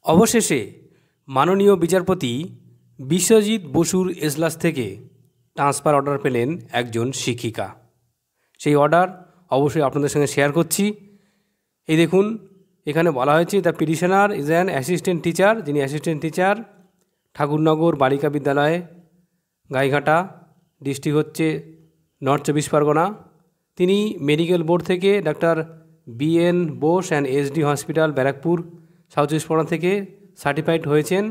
অবশেষে মাননীয় বিচারপতি বিশ্বজিৎ বসুর এজলাস থেকে ট্রান্সফার অর্ডার পেলেন একজন শিক্ষিকা। সেই অর্ডার অবশ্যই আপনাদের সঙ্গে শেয়ার করছি। এই দেখুন, এখানে বলা হয়েছে the petitioner is an assistant teacher, যিনি অ্যাসিস্ট্যান্ট টিচার ঠাকুরনগর বালিকা বিদ্যালয়ে, গাইঘাটা, ডিস্ট্রিক্ট হচ্ছে নর্থ চব্বিশ পরগনা। তিনি মেডিকেল বোর্ড থেকে doctor BN Bose and SD hospital Barrackpore south চব্বিশ পরগনা থেকে সার্টিফাইড হয়েছেন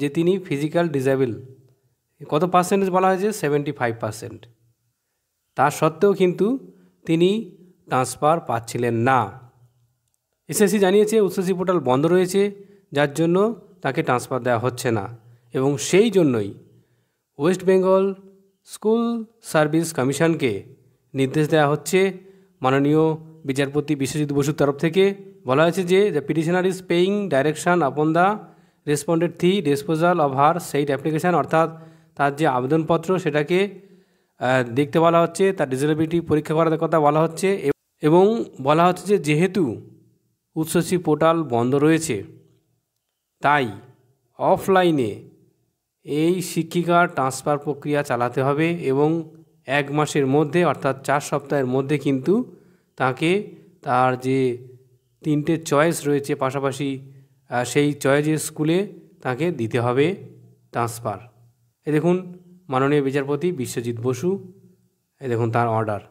যে তিনি ফিজিক্যাল ডিসেবল। কত পার্সেন্টেজ বলা হয়েছে? 75%। তা সত্ত্বেও কিন্তু তিনি ট্রান্সফার পাচ্ছিলেন না। SSC জানিয়েছে উচ্চশিক্ষা পোর্টাল বন্ধ রয়েছে, যার জন্য তাকে ট্রান্সফার দেওয়া হচ্ছে না, এবং সেই জন্যই ওয়েস্ট বেঙ্গল স্কুল সার্ভিস কমিশনকে নির্দেশ দেওয়া হচ্ছে মাননীয় বিচারপতি বিশ্বজিৎ বসুর তরফ থেকে। বলা হয়েছে যে the petitioner is praying direction upon the respondent the disposal of her said application, অর্থাৎ তার যে আবেদনপত্র সেটাকে দেখতে বলা হচ্ছে, তার ডিসেবিলিটি পরীক্ষা করার কথা বলা হচ্ছে, এবং বলা হচ্ছে যে যেহেতু উচ্চশিক্ষা পোর্টাল বন্ধ রয়েছে তাই অফলাইনে এই শিক্ষিকার ট্রান্সফার প্রক্রিয়া চালাতে হবে, এবং 1 মাসের মধ্যে অর্থাৎ 4 সপ্তাহের মধ্যে কিন্তু তাকে তার যে 3টে চয়েস রয়েছে পাশাপাশি সেই চয়েসের স্কুলে তাকে দিতে হবে ট্রান্সফার। এই দেখুন মাননীয় বিচারপতি বিশ্বজিৎ বসু, এই দেখুন তার অর্ডার।